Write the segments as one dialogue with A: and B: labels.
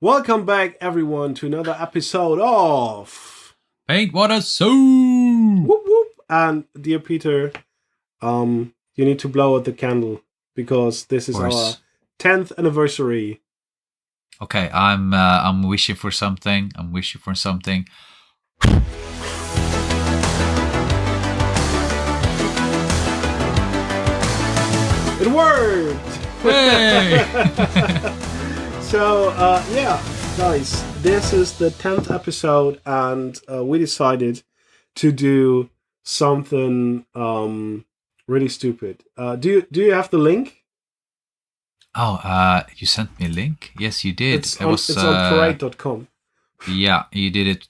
A: Welcome back, everyone, to another episode of
B: PaintWater Soup.
A: Whoop Whoop. And dear Peter, you need to blow out the candle because this is our 10th anniversary.
B: Okay, I'm wishing for something.
A: It worked!
B: Hey!
A: So, guys, this is the 10th episode, and we decided to do something really stupid. Do you have the link?
B: Oh, you sent me a link? Yes, you did.
A: It's on parade.com.
B: Yeah, you did it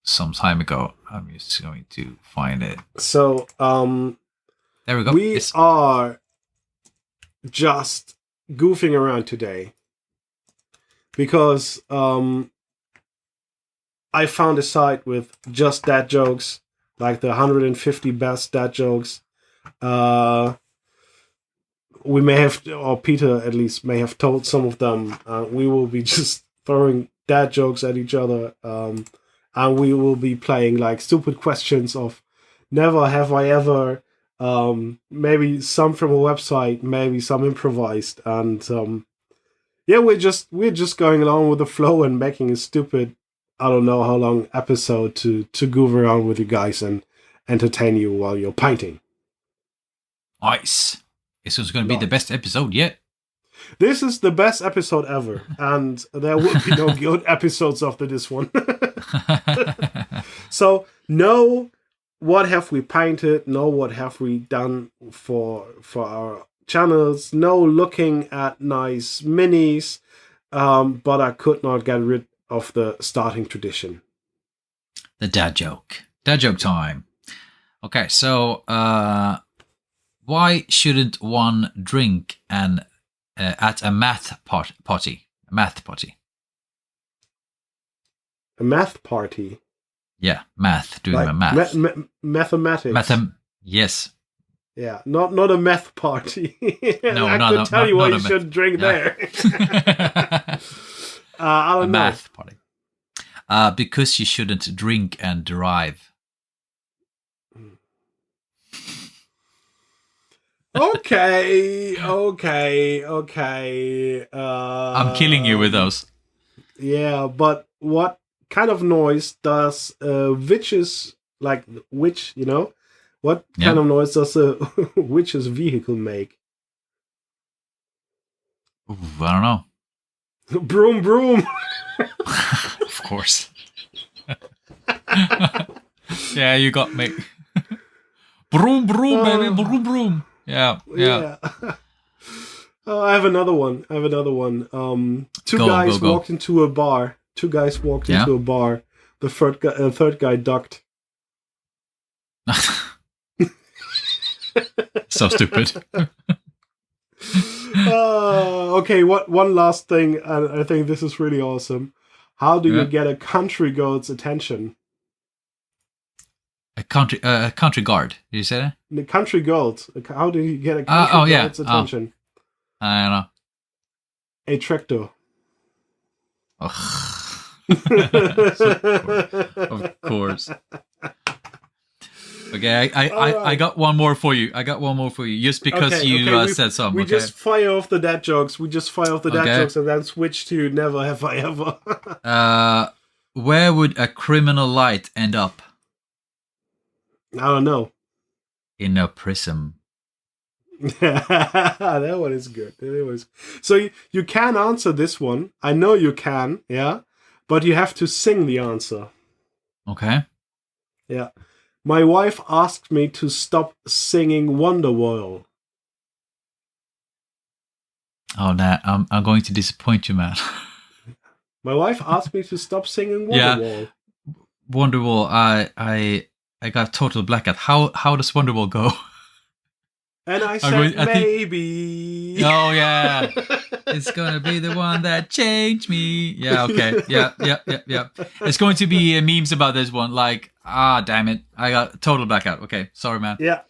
B: some time ago. I'm just going to find it.
A: So,
B: there we go.
A: We are just goofing around today because I found a site with just dad jokes, like the 150 best dad jokes. We may have, or Peter at least may have told some of them. We will be just throwing dad jokes at each other, and we will be playing like stupid questions of never have I ever. Maybe some from a website, maybe some improvised, and we're just going along with the flow and making a stupid, I don't know how long episode to goof around with you guys and entertain you while you're painting.
B: Nice. This is going to be the best episode yet.
A: This is the best episode ever, and there will be no good episodes after this one. So no. What have we painted? No, what have we done for our channels? No, looking at nice minis, but I could not get rid of the starting tradition.
B: The dad joke. Dad joke time. Okay, so why shouldn't one drink at a math party? A math party.
A: A math party.
B: Yeah, math. Doing like math.
A: Mathematics.
B: Yes.
A: Yeah, not a meth party.
B: No,
A: I could tell you why you should drink there. I don't know.
B: Math party. Because you shouldn't drink and drive.
A: Okay.
B: I'm killing you with those.
A: Yeah, but what kind of noise does witch's what kind of noise does a witch's vehicle make?
B: Ooh, I don't know.
A: Broom broom.
B: Of course. Yeah, you got me. Broom broom, baby, broom broom. Yeah.
A: I have another one. Two guys walked into a bar. Into a bar. The third guy ducked.
B: So stupid.
A: Okay, one last thing, and I think this is really awesome. How do you get a country girl's attention?
B: A country guard. Did you say that?
A: The country girls. How do you get a country girl's attention?
B: I don't know.
A: A tractor.
B: Of course. Okay, I got one more for you. Just because you said some.
A: We just fire off the dad jokes. And then switch to never have I ever.
B: Where would a criminal light end up?
A: I don't know.
B: In a prism.
A: That one is good. So you can answer this one. I know you can, yeah? But you have to sing the answer.
B: Okay.
A: Yeah. My wife asked me to stop singing Wonderwall.
B: Oh, nah, I'm going to disappoint you, man.
A: My wife asked me to stop singing Wonderwall.
B: Yeah. Wonderwall, I got total blackout. How does Wonderwall go?
A: And I said, maybe.
B: Oh, yeah. It's going to be the one that changed me. Yeah, okay. Yeah. It's going to be memes about this one. Like, damn it. I got total blackout. Okay, sorry, man.
A: Yeah.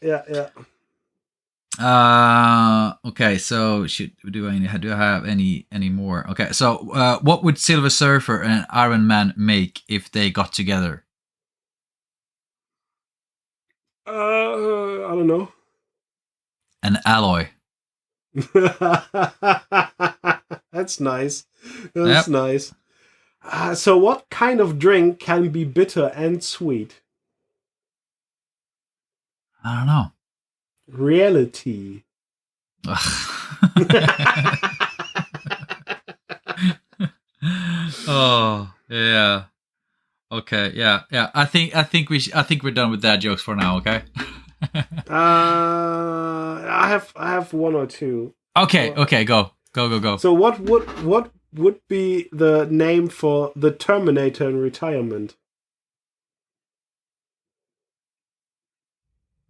B: Okay, so do I have any more? Okay, so what would Silver Surfer and Iron Man make if they got together?
A: I don't know.
B: An alloy.
A: That's nice. That's
B: Yep.
A: nice. So, what kind of drink can be bitter and sweet?
B: I don't know.
A: Reality.
B: Oh yeah. Okay. Yeah. Yeah. I think we're done with dad jokes for now. Okay.
A: I have one or two.
B: Okay.
A: Well,
B: Okay. Go.
A: so, what would be the name for the Terminator in retirement?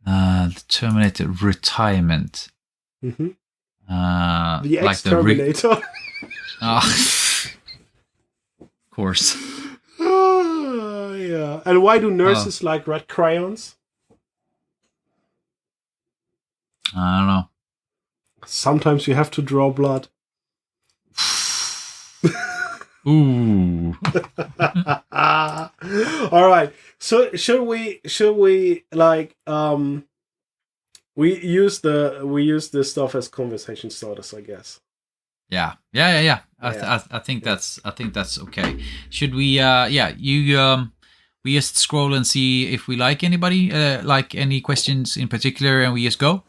B: The Terminator retirement.
A: Mm-hmm. The
B: Like the
A: ex-Terminator.
B: of course.
A: Yeah. And why do
B: Oh,
A: nurses like red crayons?
B: I don't know.
A: Sometimes you have to draw blood.
B: Ooh.
A: All right. So should we like we use this stuff as conversation starters, I guess.
B: Yeah.
A: Yeah.
B: I think
A: Yeah.
B: that's okay. Should we? Yeah. We just scroll and see if we like anybody, like any questions in particular, and we just go.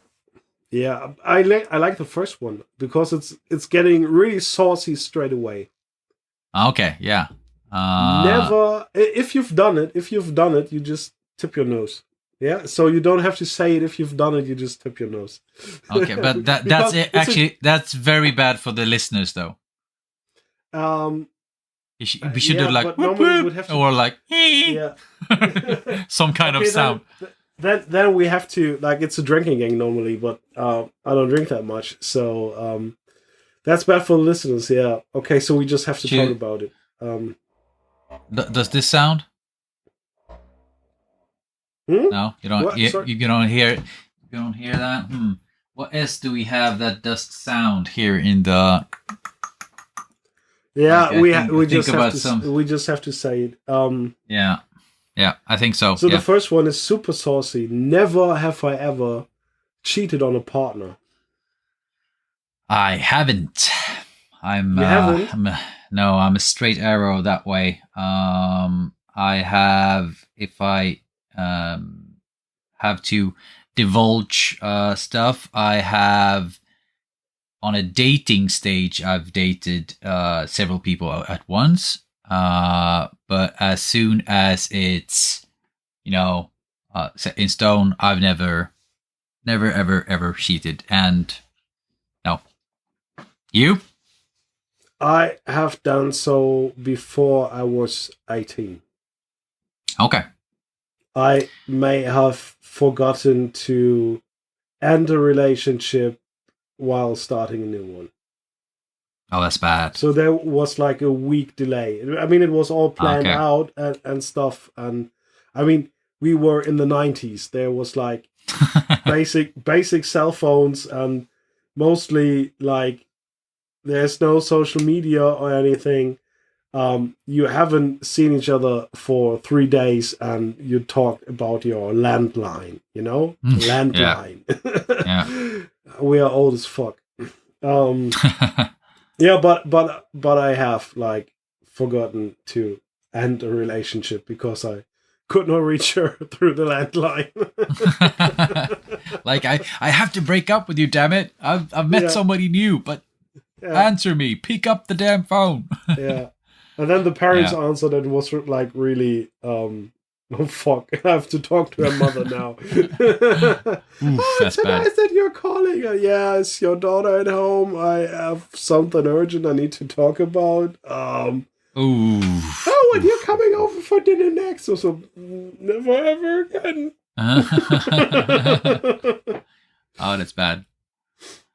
A: Yeah. I like the first one because it's getting really saucy straight away.
B: Okay. Yeah. Uh.
A: Never if you've done it, you just tip your nose. Yeah, so you don't have to say it. If you've done it, you just tip your nose.
B: Okay, but that's
A: Because
B: it.
A: it's a
B: Actually, that's very bad for the listeners, though.
A: um
B: We should do
A: yeah,
B: like
A: but
B: whoop
A: normally we
B: whoop
A: would have to.
B: or like
A: Yeah.
B: some kind of
A: Okay,
B: sound.
A: then we have to, like, it's a drinking game normally, but I don't drink that much, so that's bad for the listeners. Yeah. Okay, so we just have to talk
B: Should,
A: about it. Um,
B: does this sound?
A: hmm?
B: No, you don't.
A: What? Sorry.
B: You don't hear. You don't hear that. What else do we have that does sound here in the? Like
A: Yeah, we
B: think
A: just have
B: about
A: to
B: some.
A: we just have to say it.
B: Yeah, yeah, I think so.
A: So the
B: Yeah,
A: first one is super saucy. Never have I ever cheated on a partner.
B: I haven't.
A: You haven't?
B: No, I'm a straight arrow that way. I have if I have to divulge stuff. I have on a dating stage. I've dated several people at once. But as soon as it's set in stone, I've never ever cheated. And no, you?
A: I have done so before I was 18.
B: Okay.
A: I may have forgotten to end a relationship while starting a new one.
B: Oh, that's bad.
A: So there was like a week delay. I mean, it was all planned
B: Okay.
A: out and stuff. And I mean, we were in the 90s. There was like basic cell phones, and mostly like there's no social media or anything. You haven't seen each other for 3 days, and you talk about your landline.
B: Yeah.
A: Landline.
B: Yeah.
A: We are old as fuck. Um, yeah, but I have like forgotten to end a relationship because I could not reach her through the landline.
B: Like I have to break up with you, damn it. I've met
A: Yeah.
B: somebody new, but
A: Yeah,
B: answer me. Pick up the damn phone.
A: yeah. And then the parents
B: Yeah.
A: answered and was like really, oh fuck, I have to talk to her mother now. Oh,
B: That's
A: it's so
B: bad.
A: nice that you're calling. Yeah, is your daughter at home? I have something urgent I need to talk about.
B: Ooh.
A: Oh, and you're coming over for dinner next, or so. Never ever again.
B: Oh, that's bad.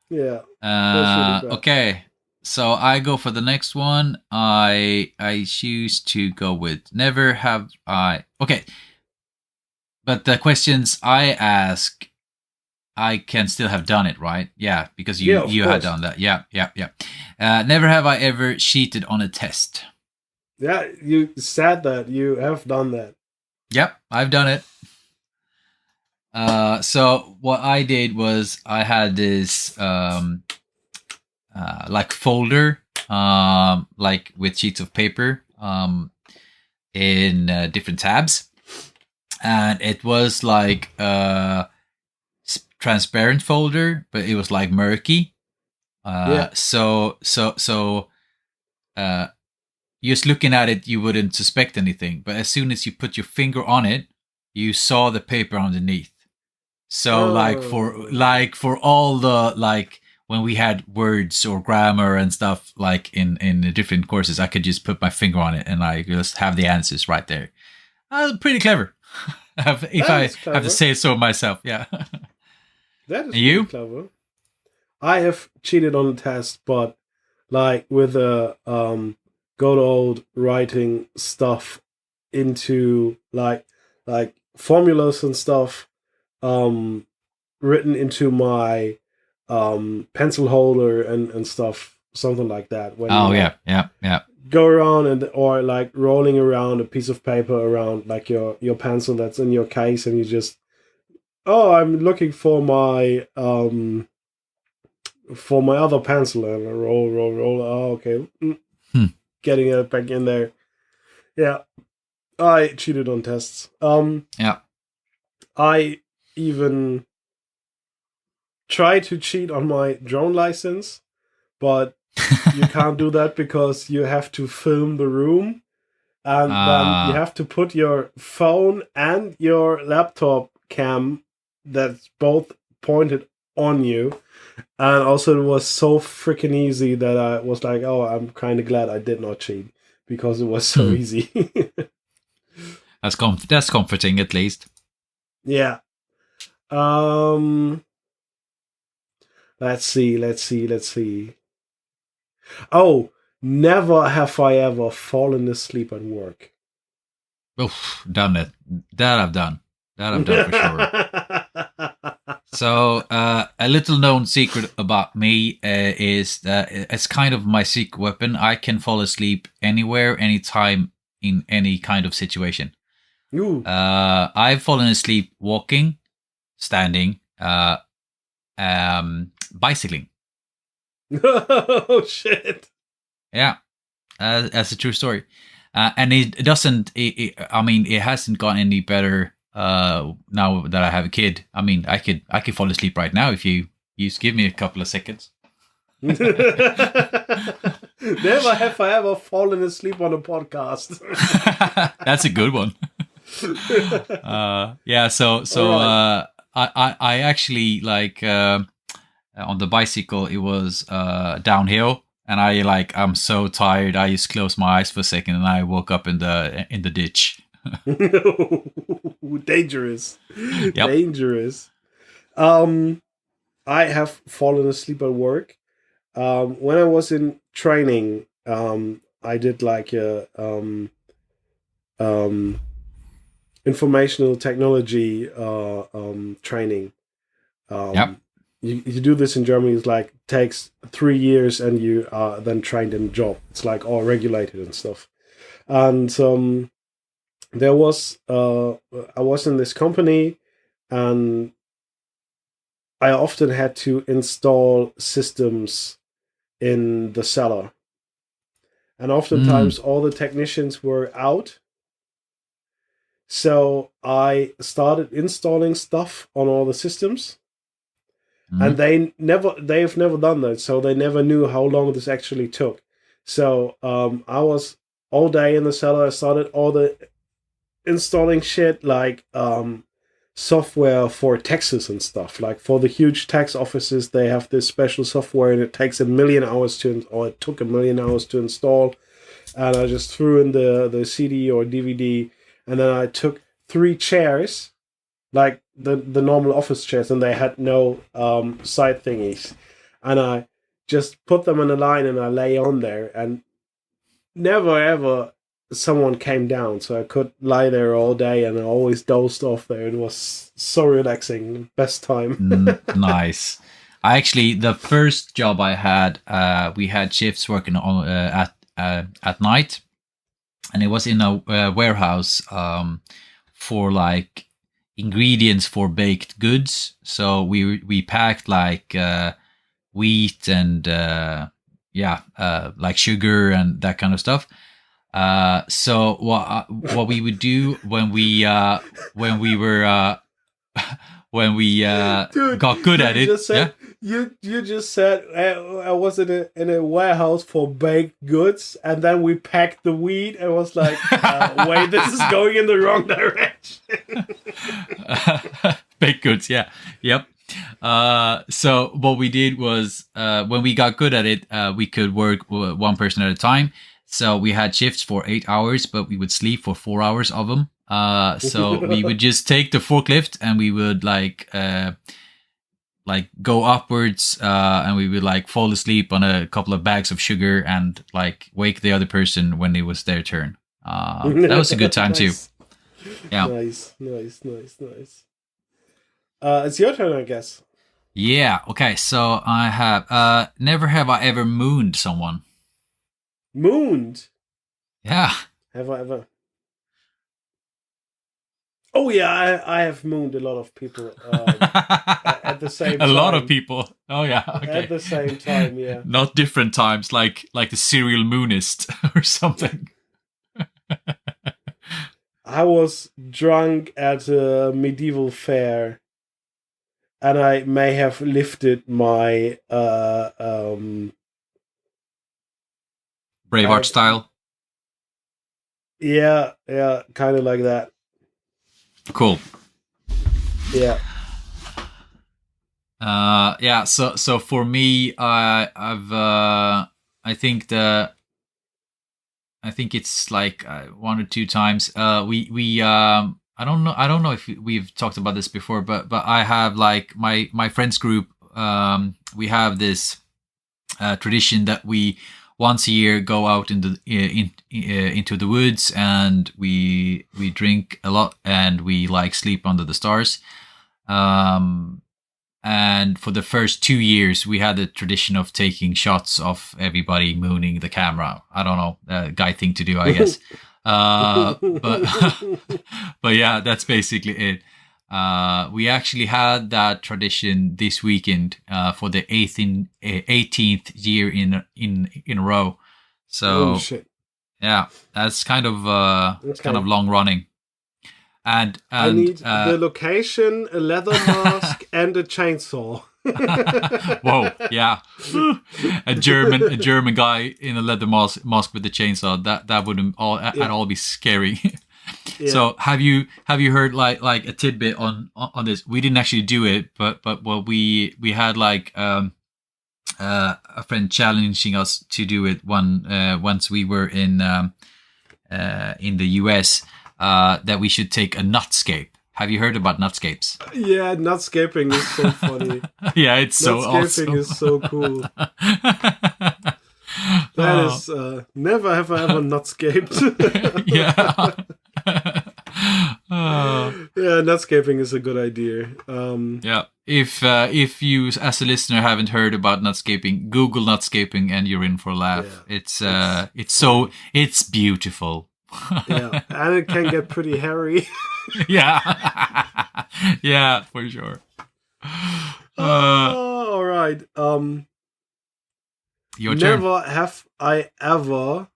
A: Yeah, that's really bad.
B: Okay. So I go for the next one. I choose to go with never have I. Okay. But the questions I ask, I can still have done it, right? Yeah, because
A: Yeah, of
B: you had
A: course.
B: done that. Yeah. Never have I ever cheated on a test.
A: Yeah, you said that you have done that.
B: Yep, I've done it. So what I did was I had this like folder, like with sheets of paper, in different tabs, and it was like a transparent folder, but it was like murky.
A: Yeah.
B: So just looking at it, you wouldn't suspect anything, but as soon as you put your finger on it, you saw the paper underneath. So
A: Oh.
B: for all the like when we had words or grammar and stuff like in the different courses, I could just put my finger on it and I just have the answers right there. Pretty clever, if
A: That
B: I
A: is
B: have to
A: clever.
B: say so myself. Yeah.
A: That is
B: And
A: pretty
B: you?
A: clever. I have cheated on a test, but like with a good old writing stuff into like formulas and stuff um written into my pencil holder and stuff, something like that. When you
B: Oh
A: like
B: yeah.
A: go around and or like rolling around a piece of paper around like your pencil that's in your case, and you just, oh, I'm looking for my other pencil, and I roll. Oh, okay.
B: Hmm.
A: Getting it back in there. Yeah, I cheated on tests.
B: Yeah.
A: I even tried to cheat on my drone license, but you can't do that because you have to film the room, and then you
B: uh
A: have to put your phone and your laptop cam that's both pointed on you. And also, it was so freaking easy that I was like, oh, I'm kind of glad I did not cheat because it was so
B: hmm.
A: easy.
B: That's comforting at least.
A: Yeah. Um. Let's see. Oh, never have I ever fallen asleep at work.
B: Oof, done it. That I've done. That I've done for sure. So, a little known secret about me is that it's kind of my secret weapon. I can fall asleep anywhere, anytime, in any kind of situation.
A: You.
B: I've fallen asleep walking, standing, bicycling.
A: Oh shit.
B: Yeah, that's a true story. And it doesn't. I mean, it hasn't gotten any better now that I have a kid. I mean, I could fall asleep right now if you just give me a couple of seconds.
A: Never have I ever fallen asleep on a podcast.
B: That's a good one. Yeah.
A: All right.
B: I actually like on the bicycle. It was downhill, and I'm so tired. I just closed my eyes for a second, and I woke up in the ditch.
A: Dangerous.
B: Yep.
A: Dangerous. I have fallen asleep at work. When I was in training, I did like a um, informational technology training.
B: Yep.
A: You do this in Germany. It's like takes 3 years, and you are then trained in a job. It's like all regulated and stuff. And there was I was in this company, and I often had to install systems in the cellar, and
B: Mm.
A: oftentimes all the technicians were out. So I started installing stuff on all the systems, and
B: Mm.
A: they've never done that, so they never knew how long this actually took. So I was all day in the cellar. I started all the installing shit like software for taxes and stuff. Like for the huge tax offices, they have this special software, and it takes a million hours or it took a million hours to install. And I just threw in the CD or DVD, and then I took 3 chairs, like the normal office chairs, and they had no side thingies, and I just put them in a line, and I lay on there, and never ever someone came down, so I could lie there all day, and I always dozed off there. It was so relaxing, best time.
B: Nice. I actually, the first job I had, we had shifts working on at night, and it was in a warehouse for like ingredients for baked goods. So we packed like wheat and like sugar and that kind of stuff. So what we would do when we were when we
A: Dude,
B: got good at it.
A: Just said, You just said I was in a warehouse for baked goods, and then we packed the wheat. And was like, wait, this is going in the wrong direction.
B: Baked goods, yeah, yep. So what we did was when we got good at it, we could work one person at a time. So we had shifts for 8 hours, but we would sleep for 4 hours of them. So we would just take the forklift and we would like go upwards, and we would like fall asleep on a couple of bags of sugar and like wake the other person when it was their turn. That was a good time
A: Nice.
B: too. Yeah.
A: Nice. It's your turn, I guess.
B: Yeah. Okay. So I have never have I ever mooned someone.
A: Mooned?
B: Yeah.
A: Have I ever? Oh yeah, I have mooned a lot of people at the same time.
B: A lot of people. Oh yeah. Okay.
A: At the same time, yeah.
B: Not different times, like the serial moonist or something.
A: I was drunk at a medieval fair, and I may have lifted my
B: Braveheart style.
A: Yeah, kind of like that.
B: Cool.
A: Yeah.
B: Yeah. So for me, I think it's like one or two times. We I don't know if we've talked about this before, but I have like my friends group. We have this tradition that we once a year go out into the woods, and we drink a lot, and we like sleep under the stars. And for the first 2 years, we had the tradition of taking shots of everybody mooning the camera. I don't know, guy thing to do, I guess. But but yeah, that's basically it. We actually had that tradition this weekend for the 18th year in a row. So
A: shit.
B: Yeah, that's kind of long running. And
A: I need the location, a leather mask, and a chainsaw.
B: Whoa, yeah. a German guy in a leather mask with a chainsaw. That wouldn't at all be scary. Yeah. So have you heard like a tidbit on this? We didn't actually do it, but well, we had like a friend challenging us to do it once we were in the US, that we should take a nutscape. Have you heard about nutscapes?
A: Yeah, nutscaping is so funny.
B: Yeah, it's so awesome.
A: Nutscaping is so cool. That is never have I ever nutscaped.
B: Yeah.
A: Yeah, nutscaping is a good idea.
B: Yeah, if you as a listener haven't heard about nutscaping, Google nutscaping and you're in for a laugh. Yeah, it's beautiful.
A: Yeah, and it can get pretty hairy.
B: Yeah. Yeah, for sure.
A: All right.
B: Your turn.
A: Never have I ever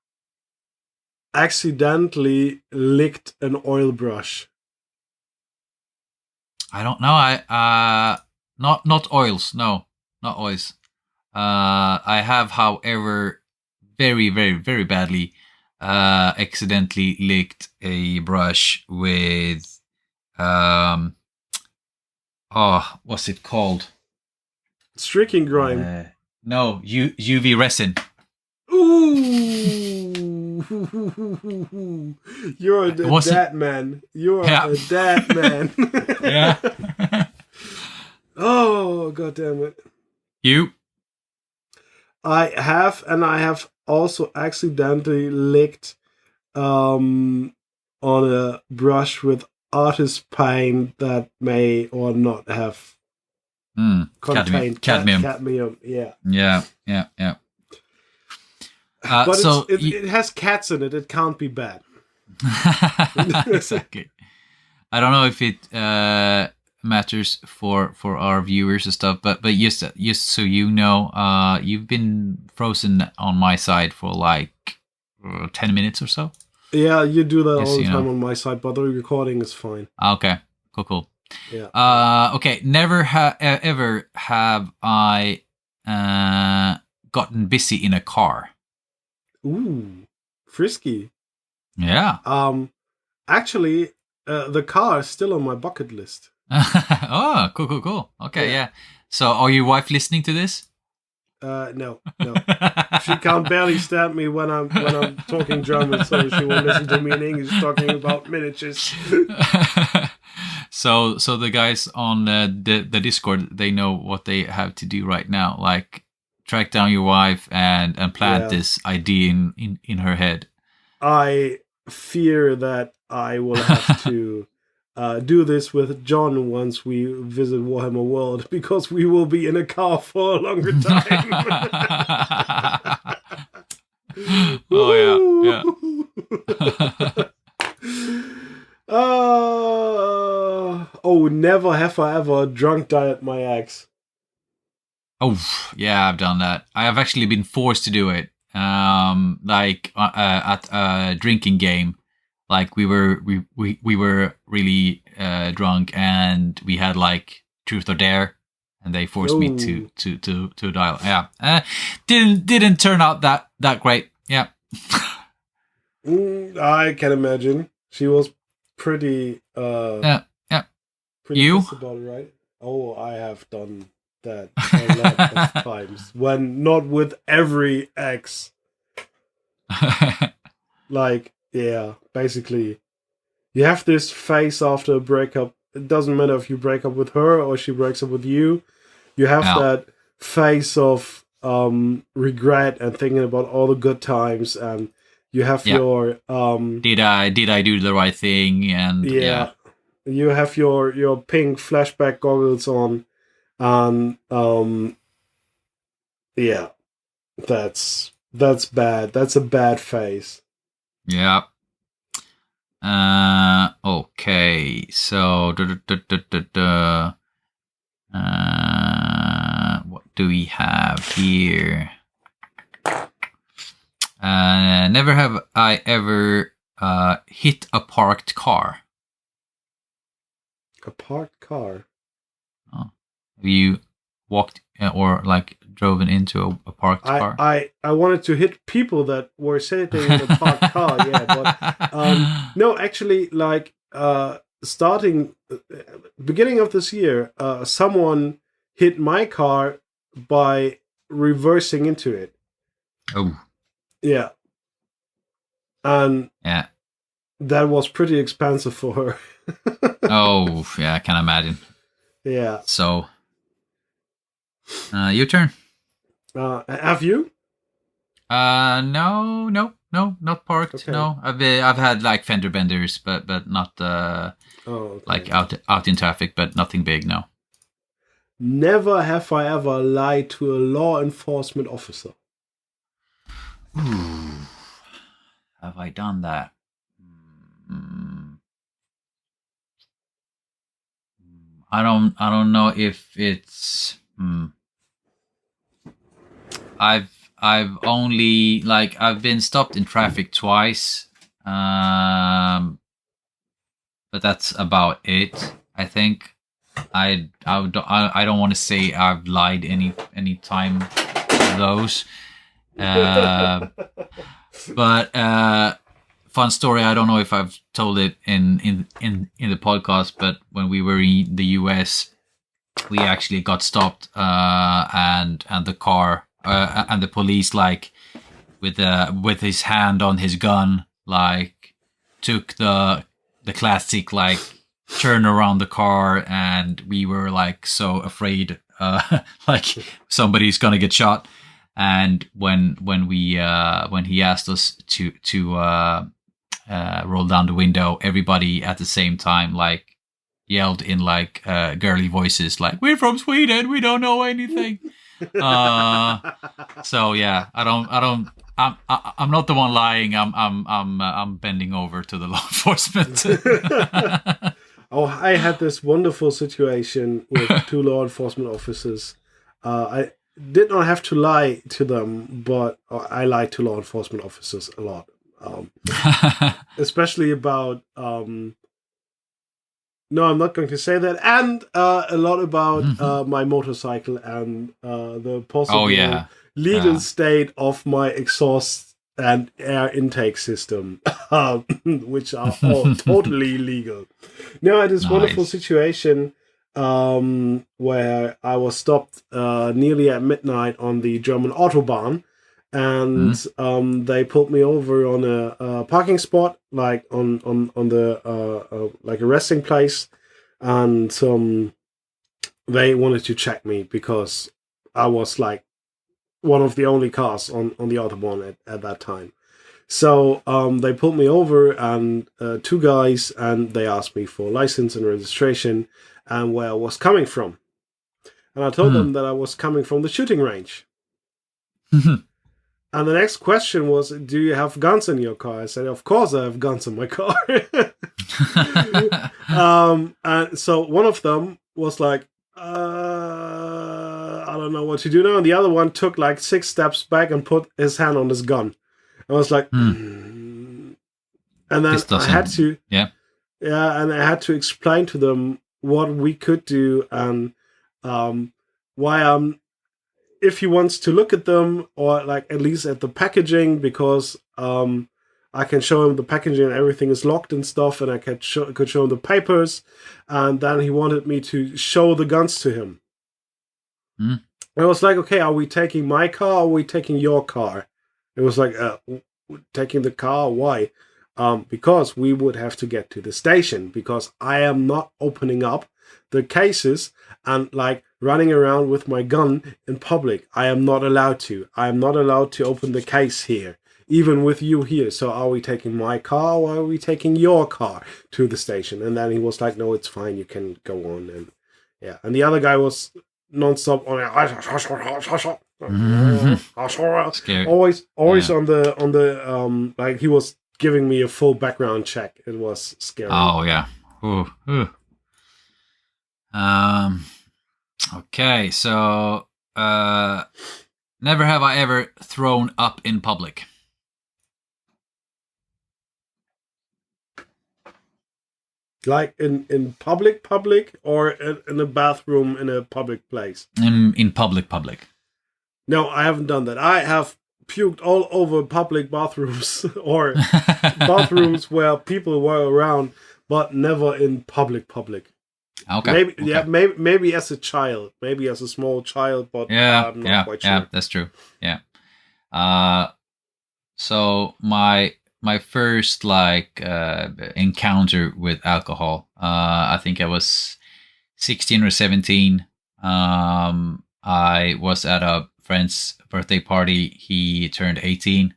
A: accidentally licked an oil brush.
B: I don't know. I not oils. No, not oils. I have, however, very, very, very badly accidentally licked a brush with what's it called?
A: Streaking grime.
B: No, UV resin.
A: Ooh. You're a dad man. You're a dad man.
B: Yeah.
A: Oh, god damn it.
B: You?
A: I have also accidentally licked on a brush with artist paint that may or not have contained
B: cadmium.
A: cadmium. Yeah.
B: Yeah.
A: But
B: So
A: it has cats in it. It can't be bad.
B: exactly. I don't know if it matters for our viewers and stuff, but just so you know, you've been frozen on my side for like 10 minutes or so.
A: Yeah, you do that
B: Just
A: all the
B: so you
A: time
B: know.
A: on my side, but the recording is fine.
B: Okay, cool.
A: Yeah.
B: Okay, never ever have I gotten busy in a car.
A: Ooh, frisky.
B: Yeah.
A: Actually, the car is still on my bucket list.
B: Oh, cool. Okay, yeah. So, are your wife listening to this?
A: No. She can't barely stand me when I'm talking German, so she won't listen to me in English talking about miniatures.
B: So the guys on the Discord, they know what they have to do right now, like track down your wife and plant this idea in her head.
A: I fear that I will have to do this with John once we visit Warhammer World, because we will be in a car for a longer time.
B: Oh yeah.
A: Never have I ever drunk dialed my ex.
B: Oh yeah, I've done that. I have actually been forced to do it. Like at a drinking game, like we were really drunk, and we had like truth or dare, and they forced me to dial. Yeah, didn't turn out that great. Yeah.
A: I can imagine. She was pretty
B: Yeah.
A: pretty pissed about it, right? Oh, I have done that a lot of times, when not with every ex. Like, yeah, basically, you have this phase after a breakup. It doesn't matter if you break up with her or she breaks up with you. You have that phase of regret and thinking about all the good times, and you have your
B: did I do the right thing? And
A: you have your pink flashback goggles on, and that's bad. That's a bad phase.
B: Yeah. Okay. So what do we have here? Never have I ever hit a parked car.
A: A parked car?
B: Oh. Have you walked or like driven into a parked car?
A: I wanted to hit people that were sitting in a parked car, yeah, but no, actually, like starting beginning of this year, someone hit my car by reversing into it.
B: Oh.
A: Yeah. And
B: yeah,
A: that was pretty expensive for her.
B: Oh, yeah, I can imagine.
A: Yeah.
B: So, your turn.
A: Have you?
B: No, not parked. Okay. No, I've had like fender benders, but not like out in traffic, but nothing big. No.
A: Never have I ever lied to a law enforcement officer.
B: Ooh. Have I done that? I don't know if it's. I've only like I've been stopped in traffic twice, but that's about it. I think I don't want to say I've lied any time of those. But fun story. I don't know if I've told it in the podcast, but when we were in the US, we actually got stopped, and the car and the police, like with his hand on his gun, like took the classic like turn around the car, and we were like so afraid, like somebody's gonna get shot. And when he asked us to rolled down the window. Everybody at the same time, like, yelled in like girly voices, like, "We're from Sweden. We don't know anything." So yeah, I'm not the one lying. I'm bending over to the law enforcement.
A: Oh, I had this wonderful situation with 2 law enforcement officers. I did not have to lie to them, but I lied to law enforcement officers a lot, especially about. No, I'm not going to say that, and a lot about my motorcycle and the possible legal state of my exhaust and air intake system, which are all totally illegal. Now, I had this wonderful situation where I was stopped nearly at midnight on the German Autobahn, and they pulled me over on a parking spot, like on the like a resting place, and they wanted to check me because I was like one of the only cars on the Autobahn at that time. So they pulled me over, and 2 guys, and they asked me for license and registration and where I was coming from. And I told them that I was coming from the shooting range. And the next question was, "Do you have guns in your car?" I said, "Of course I have guns in my car." And so one of them was like, I don't know what to do now. And the other one took like 6 steps back and put his hand on his gun. I was like, And then I had to, and I had to explain to them what we could do and why if he wants to look at them, or like at least at the packaging, because I can show him the packaging and everything is locked and stuff, and I could show him the papers, and then he wanted me to show the guns to him. I was like, okay, are we taking my car or are we taking your car? It was like, taking the car, why? Because we would have to get to the station, because I am not opening up the cases and like running around with my gun in public. I am not allowed to. I am not allowed to open the case here, even with you here. So are we taking my car or are we taking your car to the station? And then he was like, no, it's fine. You can go on. And yeah. And the other guy was nonstop on always on the like he was giving me a full background check. It was scary.
B: Oh yeah. Ooh. Okay, so never have I ever thrown up in public.
A: Like in public, or in a bathroom in a public place?
B: In public.
A: No, I haven't done that. I have puked all over public bathrooms or bathrooms where people were around, but never in public.
B: Okay.
A: Maybe as a child, maybe as a small child, but I'm not quite sure.
B: Yeah, that's true. Yeah. So my first like encounter with alcohol, I think I was 16 or 17. I was at a friend's birthday party. He turned 18,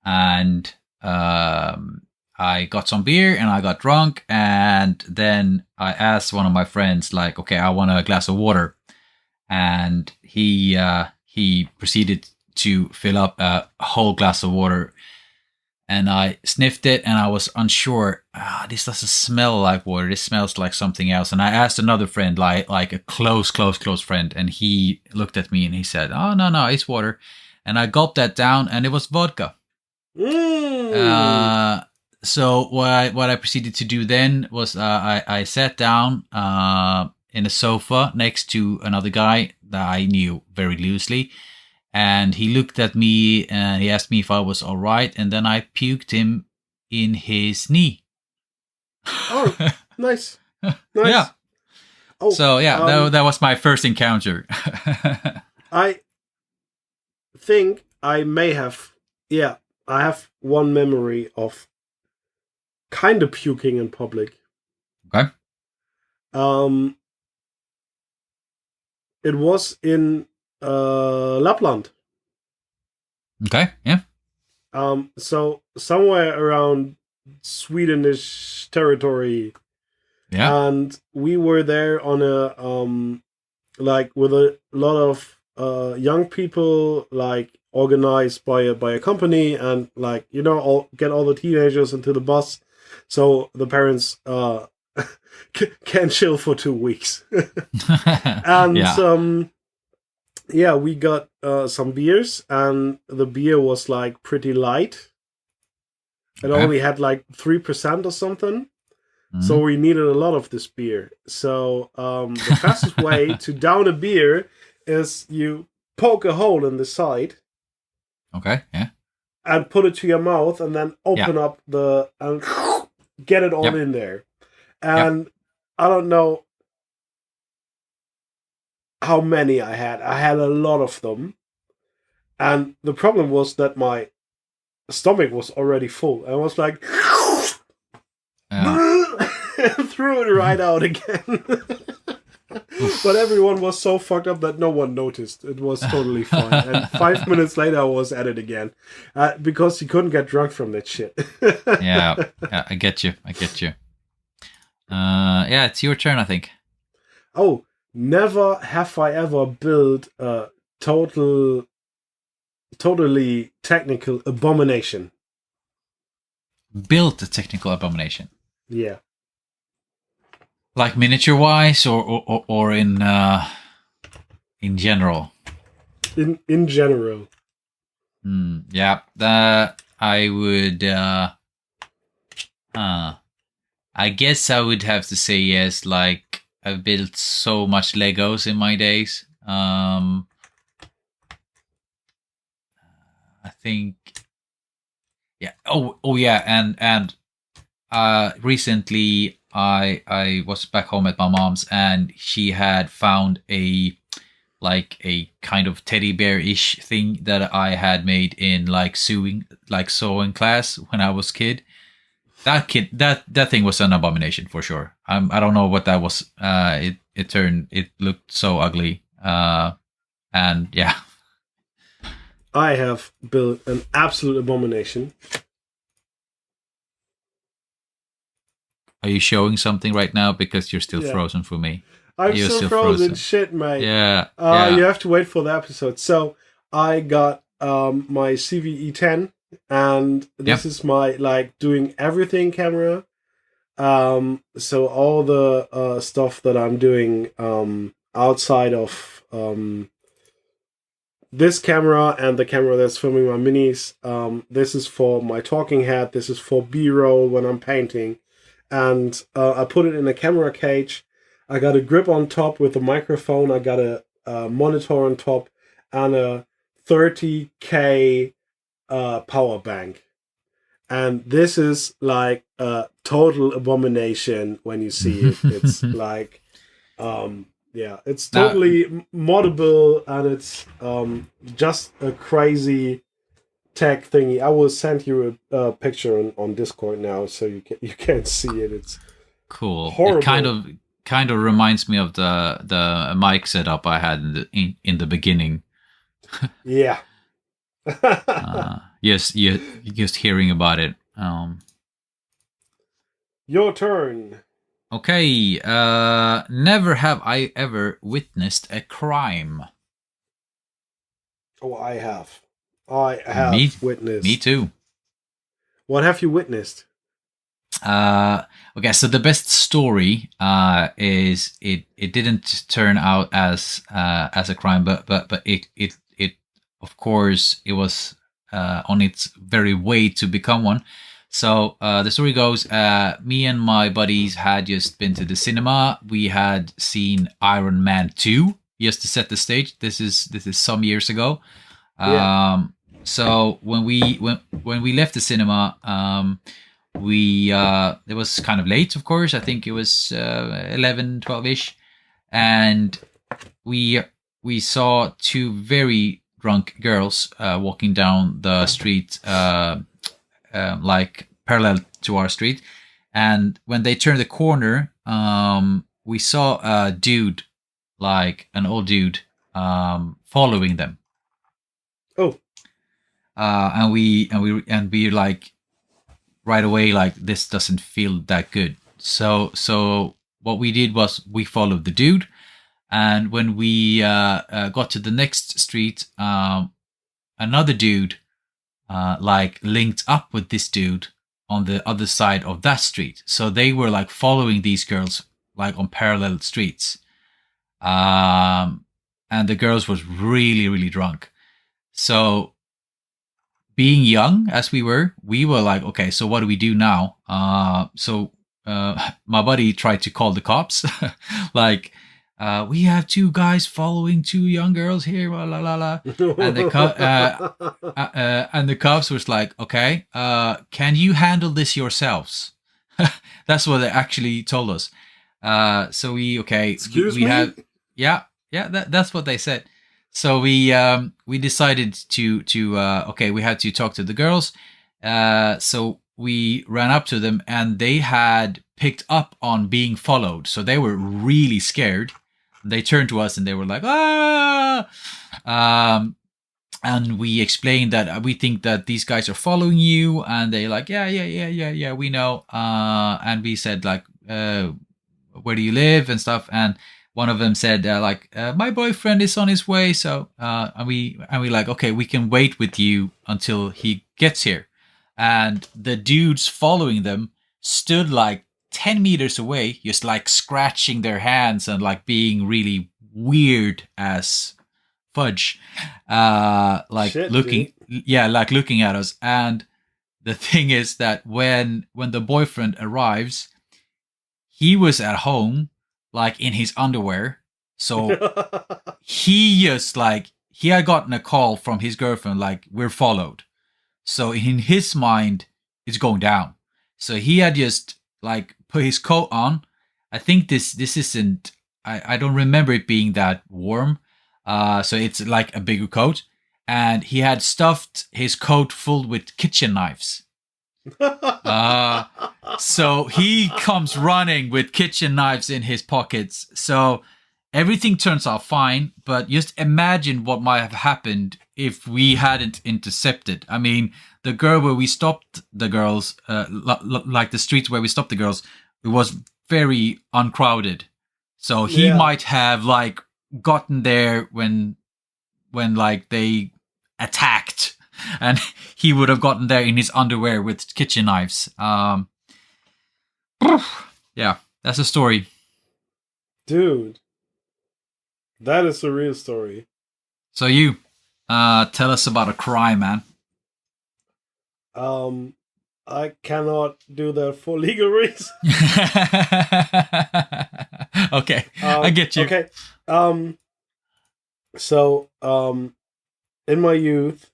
B: and I got some beer and I got drunk, and then I asked one of my friends, like, okay, I want a glass of water, and he proceeded to fill up a whole glass of water, and I sniffed it and I was unsure. This doesn't smell like water. This smells like something else. And I asked another friend, like a close friend, and he looked at me and he said, "Oh no, it's water." And I gulped that down, and it was vodka. So what I proceeded to do then was I sat down in a sofa next to another guy that I knew very loosely, and he looked at me and he asked me if I was all right, and then I puked him in his knee.
A: Oh, nice.
B: Yeah.
A: Oh,
B: so yeah, that was my first encounter.
A: I think I may have. Yeah, I have one memory of kind of puking in public.
B: Okay.
A: It was in Lapland.
B: Okay. Yeah.
A: So somewhere around Swedish territory,
B: Yeah.
A: and we were there on a like with a lot of young people, like organized by a company, and like get all the teenagers into the bus, so the parents can chill for 2 weeks. And
B: Yeah.
A: yeah, we got some beers, and the beer was like pretty light. It
B: Okay.
A: only had like 3% or something. So
B: Mhm.
A: we needed a lot of this beer. So the fastest way to down a beer is you poke a hole in the side
B: Okay. Yeah.
A: and put it to your mouth, and then
B: Yeah.
A: open up the and get it all
B: Yep.
A: in there.
B: Yep.
A: And I don't know how many I had. I had a lot of them. And the problem was that my stomach was already full. I was like,
B: Yeah.
A: and threw it right out again. But everyone was so fucked up that no one noticed. It was totally fine. And 5 minutes later, I was at it again. Because you couldn't get drunk from that shit.
B: Yeah. Yeah. I get you. Yeah, it's your turn, I think.
A: Oh, never have I ever built a totally technical abomination.
B: Built a technical abomination.
A: Yeah.
B: Like miniature wise, or in general.
A: In general.
B: Yeah. I would. I guess I would have to say yes. Like, I've built so much Legos in my days. I think. Yeah. Oh yeah. And recently I was back home at my mom's, and she had found a kind of teddy bear-ish thing that I had made in sewing class when I was kid. That thing was an abomination for sure. I don't know what that was. It looked so ugly. And yeah.
A: I have built an absolute abomination.
B: Are you showing something right now? Because you're still
A: Yeah.
B: frozen for me.
A: I'm
B: You're
A: still frozen. Shit, mate.
B: Yeah.
A: You have to wait for the episode. So I got my CVE10, and this is my doing everything camera. So all the stuff that I'm doing outside of this camera and the camera that's filming my minis. This is for my talking head. This is for B-roll when I'm painting. And I put it in a camera cage. I got a grip on top with a microphone. I got a monitor on top and a 30K power bank. And this is like a total abomination when you see it. It's like, yeah, it's totally moddable, and it's just a crazy tech thingy. I will send you a picture on Discord now, so you can see it. It's
B: cool.
A: horrible.
B: It kind of reminds me of the mic setup I had in the beginning.
A: Yeah.
B: Yes, just hearing about it.
A: Your turn.
B: Okay. Never have I ever witnessed a crime.
A: Oh, I have. I have witnessed.
B: Me too.
A: What have you witnessed?
B: Okay, so the best story is it didn't turn out as a crime, but it of course it was on its very way to become one. So the story goes, me and my buddies had just been to the cinema. We had seen Iron Man 2, just to set the stage. This is some years ago. So when we left the cinema, it was kind of late, of course. I think it was 11, 12ish, and we saw two very drunk girls walking down the street, like parallel to our street. And when they turned the corner, we saw a dude, like an old dude, following them.
A: Oh.
B: And we like right away, like, this doesn't feel that good. So what we did was we followed the dude, and when we got to the next street, another dude like linked up with this dude on the other side of that street. So they were like following these girls like on parallel streets. And the girls was really, really drunk. So being young as we were like, okay, so what do we do now? So my buddy tried to call the cops, like, we have two guys following two young girls here, la la la. And the cops was like, okay, can you handle this yourselves? That's what they actually told us. So
A: Excuse
B: we
A: me?
B: have, yeah, that's what they said. So we decided to okay, we had to talk to the girls. So we ran up to them, and they had picked up on being followed. So they were really scared. They turned to us and they were like, ah! And we explained that we think that these guys are following you. And they like, yeah, we know. And we said like, where do you live and stuff? And one of them said my boyfriend is on his way. So and we like, okay, we can wait with you until he gets here. And the dudes following them stood like 10 meters away, just like scratching their hands and like being really weird as fudge, like
A: Shit,
B: looking,
A: dude.
B: like looking at us. And the thing is that when the boyfriend arrives, he was at home, like in his underwear. So he just like, he had gotten a call from his girlfriend, like, we're followed. So in his mind, it's going down. So he had just like put his coat on. I think this isn't, I don't remember it being that warm. So it's like a bigger coat. And he had stuffed his coat full with kitchen knives. So he comes running with kitchen knives in his pockets. So everything turns out fine, but just imagine what might have happened if we hadn't intercepted. I mean, the girl where we stopped the girls, like the streets where we stopped the girls, it was very uncrowded. So he might have like gotten there when like they attacked, and he would have gotten there in his underwear with kitchen knives. Yeah, that's a story.
A: Dude, that is a real story.
B: So you tell us about a crime, man.
A: I cannot do that for legal reasons.
B: Okay, I get you.
A: Okay. So, in my youth,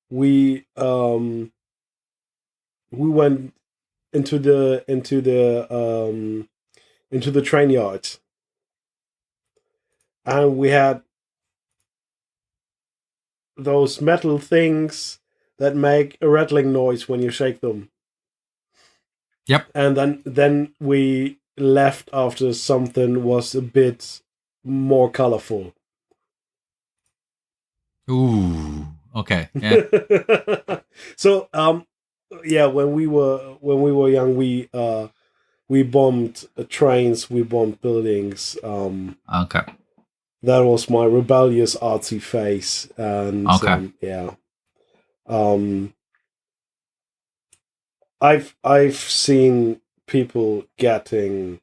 A: we went into the train yards, and we had those metal things that make a rattling noise when you shake them.
B: Yep.
A: And then we left after something was a bit more colorful.
B: Ooh. Okay. Yeah.
A: So yeah, when we were young, we bombed trains, we bombed buildings.
B: Okay.
A: That was my rebellious artsy phase, and
B: okay.
A: Yeah. I've seen people getting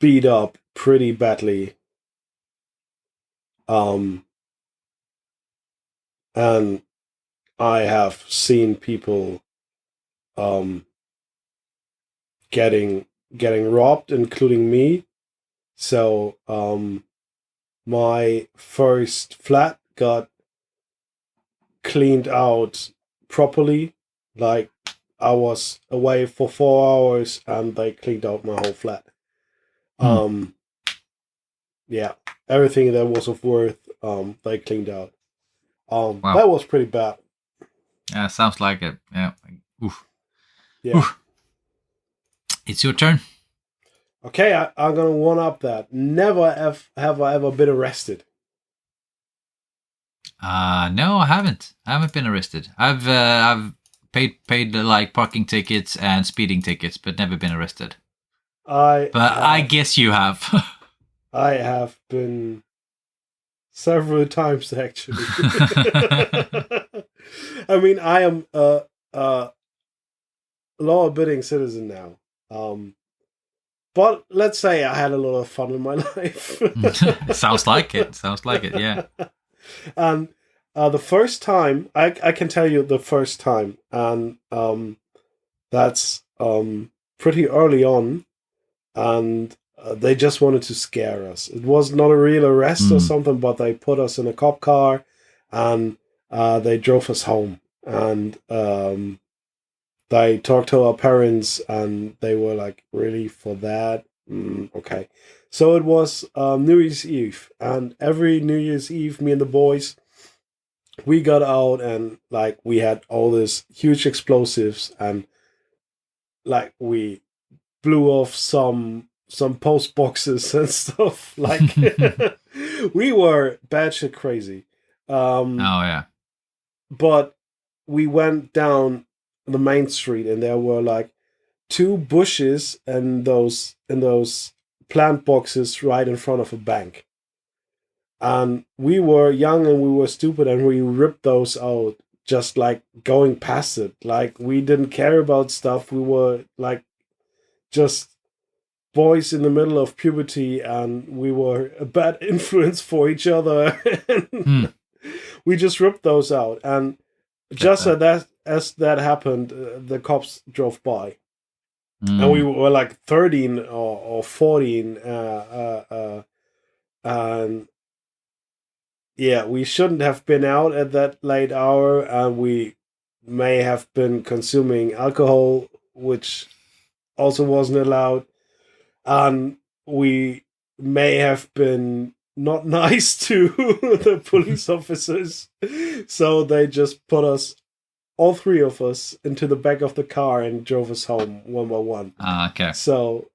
A: beat up pretty badly. And I have seen people getting robbed, including me. So my first flat got cleaned out properly. Like, I was away for 4 hours and they cleaned out my whole flat. Yeah, everything that was of worth, they cleaned out.
B: Wow.
A: That was pretty bad.
B: Yeah, sounds like it. Yeah. Oof.
A: Yeah.
B: Oof. It's your turn.
A: Okay, I'm gonna one up that. Never have I ever been arrested.
B: No, I haven't. I haven't been arrested. I've paid like parking tickets and speeding tickets, but never been arrested.
A: I
B: But I
A: have.
B: guess you have.
A: I have been several times actually. I mean, I am a law-abiding citizen now. But let's say I had a lot of fun in my life.
B: Sounds like it. Sounds like it. Yeah.
A: And the first time, I can tell you the first time, and that's pretty early on, and they just wanted to scare us. It was not a real arrest or
B: Mm.
A: something, but they put us in a cop car, and they drove us home. And they talked to our parents, and they were like, "Really, for that? Okay." So it was New Year's Eve, and every New Year's Eve, me and the boys, we got out, and like we had all these huge explosives, and like we blew off some post boxes and stuff. Like we were batshit crazy.
B: Oh yeah.
A: But we went down the main street, and there were like two bushes and those plant boxes right in front of a bank. And we were young and we were stupid, and we ripped those out, just like going past it. Like we didn't care about stuff. We were like just boys in the middle of puberty, and we were a bad influence for each other.
B: Hmm.
A: And we just ripped those out, and
B: Get
A: just
B: that.
A: as that happened, the cops drove by, and we
B: Mm.
A: were like 13 or 14, and yeah, we shouldn't have been out at that late hour, and we may have been consuming alcohol, which also wasn't allowed, and we may have been not nice to the police officers, so they just put us, all three of us, into the back of the car and drove us home one by one.
B: Okay.
A: So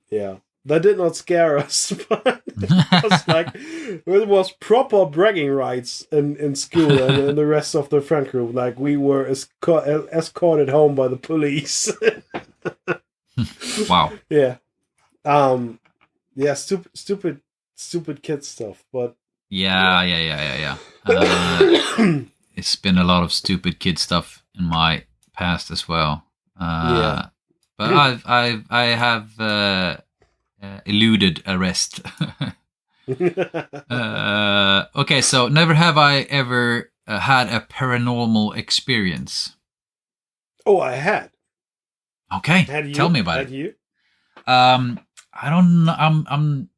A: yeah, that did not scare us, but it was like it was proper bragging rights in school and the rest of the friend group. Like we were escorted home by the police.
B: Wow.
A: Yeah. Yeah, stupid kid stuff, but
B: Yeah. Yeah. Yeah. Yeah. Yeah. It's been a lot of stupid kid stuff in my past as well.
A: yeah.
B: But I have eluded arrest. Okay, so never have I ever had a paranormal experience.
A: Oh, I had.
B: Okay,
A: Had
B: tell
A: you?
B: me about
A: Had
B: it.
A: you?
B: I don't know. I'm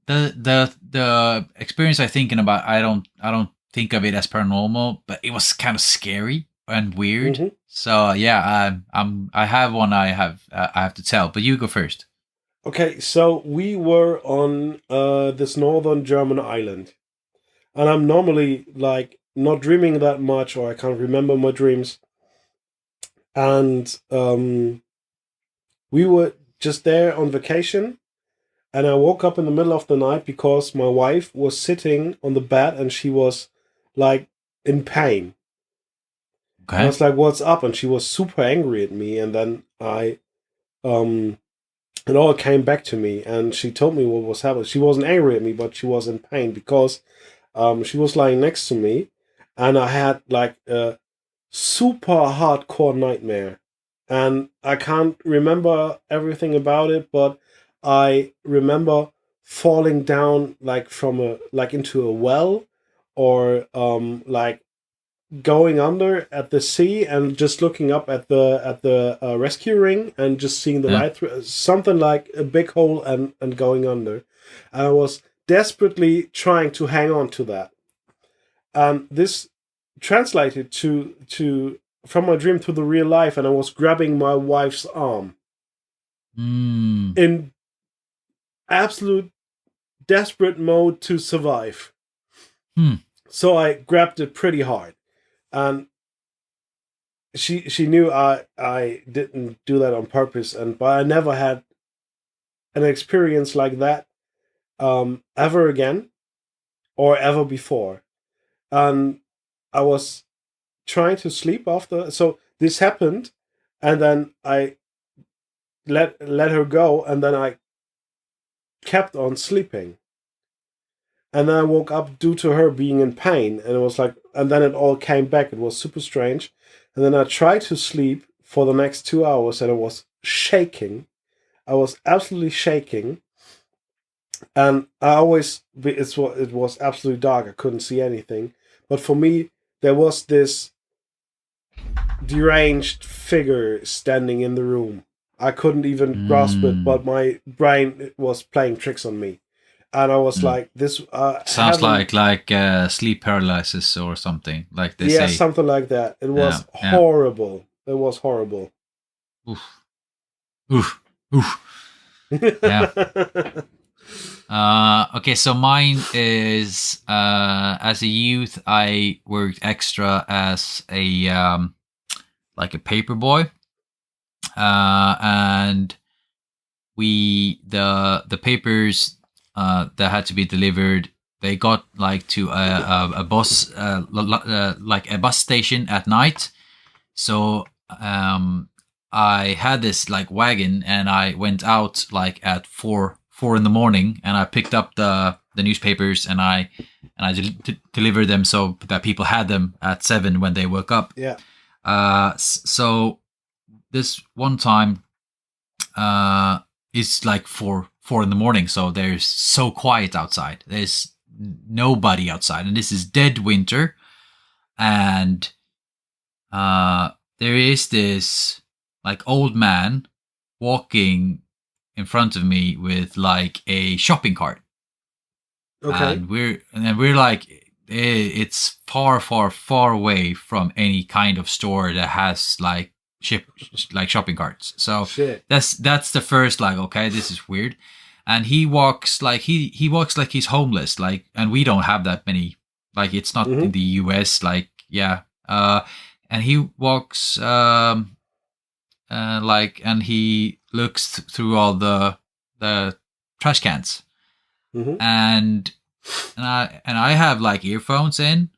B: the experience I'm thinking about. I don't think of it as paranormal, but it was kind of scary and weird.
A: Mm-hmm.
B: So yeah, I have one. I have to tell, but you go first.
A: Okay, so we were on this northern German island, and I'm normally like not dreaming that much, or I can't remember my dreams. And we were just there on vacation, and I woke up in the middle of the night because my wife was sitting on the bed and she was like in pain. And I
B: Okay.
A: was like, "What's up?" And she was super angry at me. And then um, it all came back to me, and she told me what was happening. She wasn't angry at me, but she was in pain because she was lying next to me, and I had like a super hardcore nightmare, and I can't remember everything about it, but I remember falling down like from a like into a well, or like going under at the sea and just looking up at the rescue ring and just seeing the
B: Yeah.
A: light through something like a big hole and going under. And I was desperately trying to hang on to that. And this translated to from my dream to the real life, and I was grabbing my wife's arm
B: Mm.
A: in absolute desperate mode to survive.
B: Hmm.
A: So I grabbed it pretty hard, and she knew I didn't do that on purpose, and but I never had an experience like that ever again or ever before. and I was trying to sleep after. So this happened, and then I let her go, and then I kept on sleeping. And then I woke up due to her being in pain, and it was like, and then it all came back. It was super strange. And then I tried to sleep for the next 2 hours, and I was shaking. I was absolutely shaking, and it was absolutely dark. I couldn't see anything. But for me, there was this deranged figure standing in the room. I couldn't even grasp it, but my brain was playing tricks on me. And I was like, "This
B: sounds like sleep paralysis or something, like they say."
A: Something like that. It was horrible. It was horrible.
B: Oof, oof, oof. Yeah. Okay, so mine is as a youth, I worked extra as a like a paper boy, and the papers that had to be delivered, they got like to a bus like a bus station at night. So I had this like wagon, and I went out like at 4 in the morning, and I picked up the newspapers, and I delivered them so that people had them at 7 when they woke up.
A: Yeah.
B: So this one time, it's like 4 in the morning, so there's so quiet outside. There's nobody outside, and this is dead winter, and there is this like old man walking in front of me with like a shopping cart.
A: Okay.
B: And we're like, it's far away from any kind of store that has like shopping carts. So
A: Shit.
B: that's the first like, okay, this is weird. And he walks like he walks like he's homeless, like, and we don't have that many, like, it's not in the US, like, yeah. And he walks like, and he looks through all the trash cans. And I have like earphones in,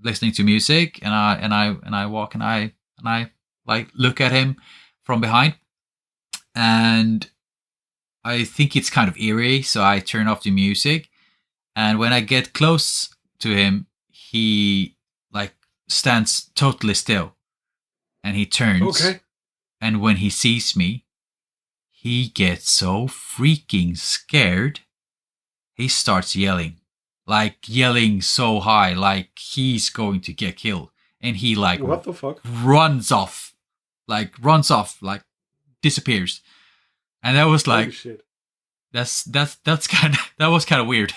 B: listening to music, and I walk, and I like look at him from behind, and I think it's kind of eerie, so I turn off the music. And when I get close to him, he like stands totally still, and he turns.
A: Okay.
B: And when he sees me, he gets so freaking scared. He starts yelling so high, like he's going to get killed. And he like,
A: what the fuck,
B: runs off, like disappears. And that was like,
A: shit.
B: that's kind of, that was kind of weird.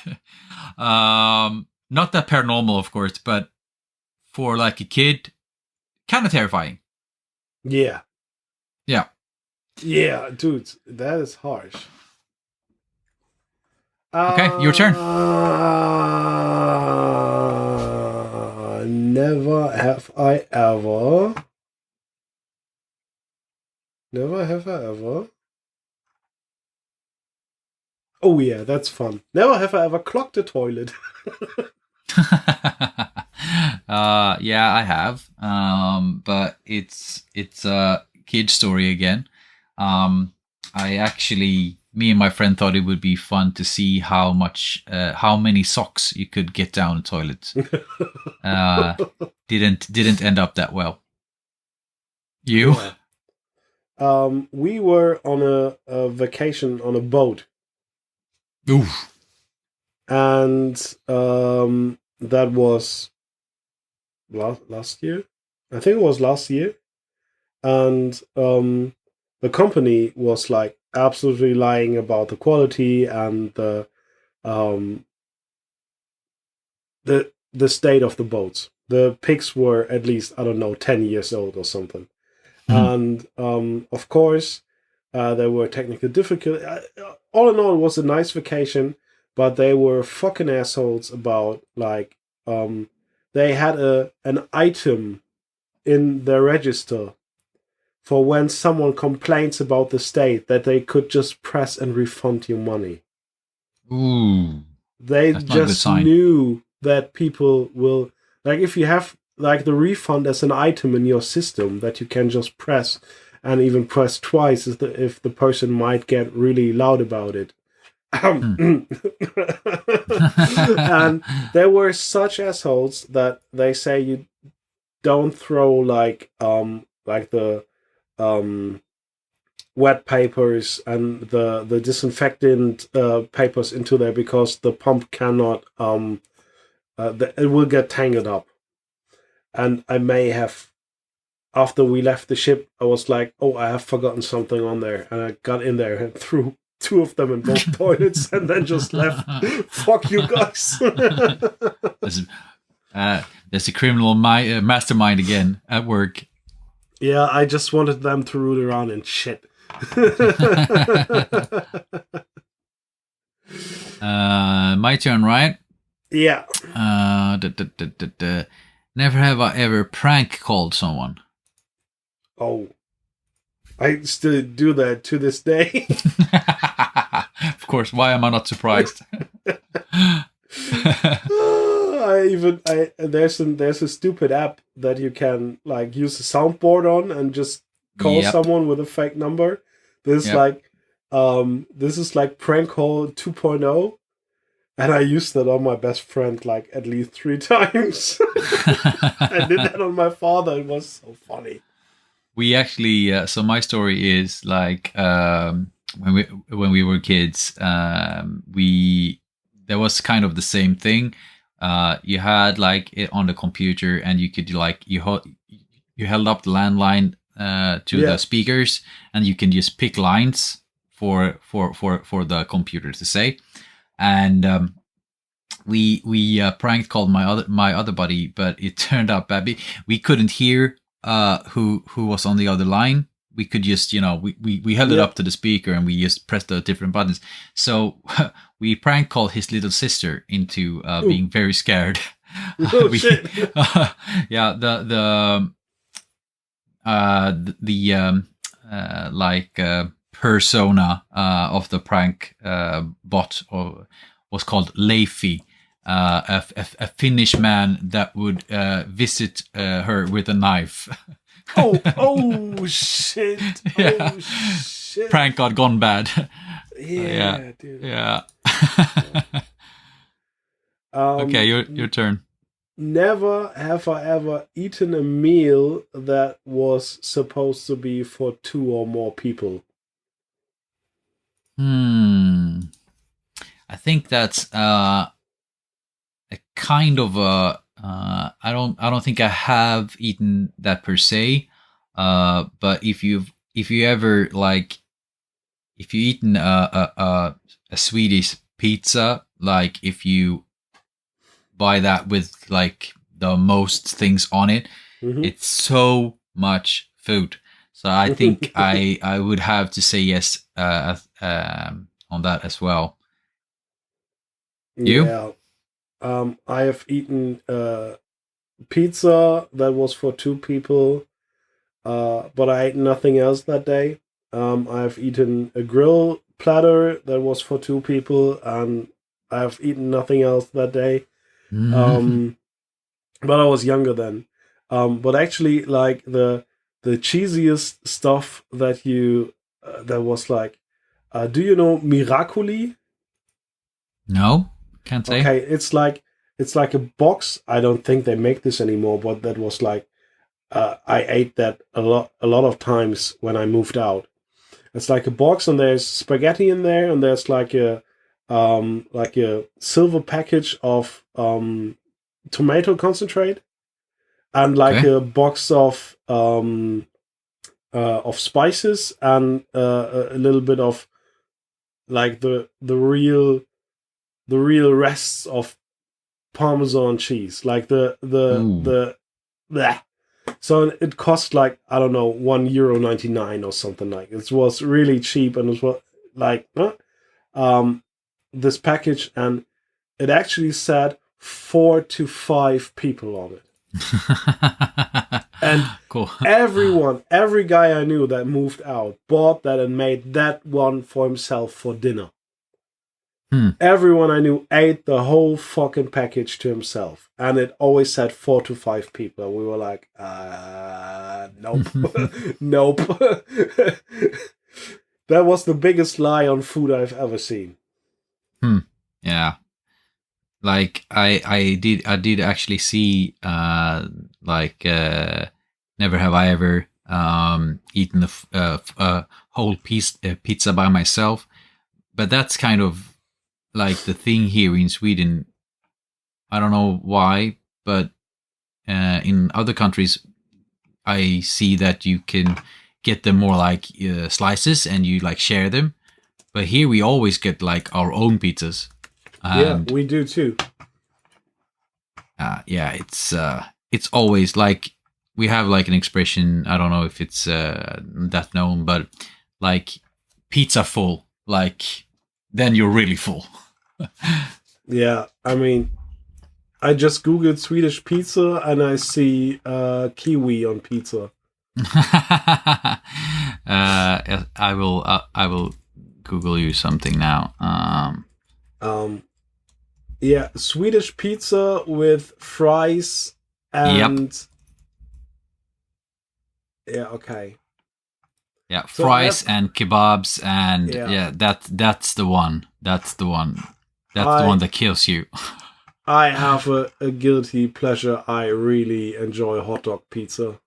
B: Not that paranormal, of course, but for like a kid, kind of terrifying.
A: Yeah.
B: Yeah.
A: Yeah, dude, that is harsh.
B: Okay, your turn.
A: Never have I ever. Never have I ever. Oh yeah, that's fun. Never have I ever clogged a toilet.
B: Yeah, I have. But it's a kid story again. I actually, me and my friend thought it would be fun to see how many socks you could get down the toilet. Didn't end up that well. You?
A: Yeah. We were on a vacation on a boat.
B: Oof.
A: And that was last year. I think it was last year. And the company was like absolutely lying about the quality and the state of the boats. The pigs were at least, I don't know, 10 years old or something. And of course, there were technical difficulties. All in all, it was a nice vacation, but they were fucking assholes about like they had an item in their register for when someone complains about the state that they could just press and refund your money.
B: Ooh.
A: They just knew that people will, like, if you have like the refund as an item in your system that you can just press, and even press twice if the person might get really loud about it.
B: Hmm.
A: And there were such assholes that they say you don't throw like the um wet papers and the disinfectant papers into there, because the pump cannot it will get tangled up. And I may have, after we left the ship, I was like, oh, I have forgotten something on there, and I got in there and threw two of them in both toilets and then just left. Fuck you guys.
B: There's a criminal mastermind again at work.
A: Yeah, I just wanted them to root around in shit.
B: My turn, right?
A: Yeah.
B: Never have I ever prank called someone.
A: Oh, I still do that to this day.
B: Of course, why am I not surprised?
A: There's a stupid app that you can like use a soundboard on and just call someone with a fake number. This is like prank call 2.0, and I used that on my best friend like at least 3 times. I did that on my father. It was so funny.
B: We actually, so my story is like when we were kids, there was kind of the same thing. You had like it on the computer, and you could like you held up the landline to the speakers, and you can just pick lines for the computer to say. And we prank called my other buddy, but it turned out bad. We couldn't hear who was on the other line. We could just, we held it up to the speaker, and we just pressed the different buttons. So we prank called his little sister into being very scared.
A: Oh, shit.
B: Yeah, persona of the prank bot was called Leify, a Finnish man that would visit her with a knife.
A: Oh shit!
B: Yeah.
A: Oh shit!
B: Prank got gone bad.
A: Yeah, dude.
B: Yeah. Okay, your turn.
A: Never have I ever eaten a meal that was supposed to be for 2 or more people.
B: I think that's a kind of a. I don't think I have eaten that per se. But if you ever like, if you eaten a Swedish pizza, like if you buy that with like the most things on it, it's so much food. So I think I would have to say yes on that as well. You?
A: Yeah. I have eaten pizza that was for 2 people, but I ate nothing else that day. I've eaten a grill platter that was for 2 people, and I've eaten nothing else that day. But I was younger then. But actually, like the cheesiest stuff that that was like, do you know Miracoli?
B: No, can't say.
A: Okay, it's like a box. I don't think they make this anymore, but that was like I ate that a lot of times when I moved out. It's like a box, and there's spaghetti in there, and there's like a silver package of tomato concentrate, and like a box of spices, and a little bit of like the real rests of Parmesan cheese, like the bleh. So it cost like, I don't know, €1.99 or something like. It was really cheap, and it was like this package, and it actually said 4 to 5 people on it. And
B: cool.
A: every guy I knew that moved out bought that and made that one for himself for dinner.
B: Hmm.
A: Everyone I knew ate the whole fucking package to himself, and it always said 4 to 5 people. We were like, nope, nope. That was the biggest lie on food I've ever seen.
B: Yeah. Like I did actually see never have I ever eaten a whole pizza by myself, but that's kind of like the thing here in Sweden. I don't know why, but in other countries I see that you can get them more like slices and you like share them, but here we always get like our own pizzas.
A: Yeah,
B: And
A: we do too.
B: yeah, it's always like we have like an expression. I don't know if it's that known, but like pizza full, like then you're really full.
A: Yeah, I mean, I just googled Swedish pizza and I see kiwi on pizza.
B: I will Google you something now.
A: Yeah, Swedish pizza with fries and yeah, okay.
B: Yeah,
A: So
B: fries and kebabs and
A: Yeah.
B: that's the one. That's the one. That's the one that kills you.
A: I have a guilty pleasure. I really enjoy hot dog pizza.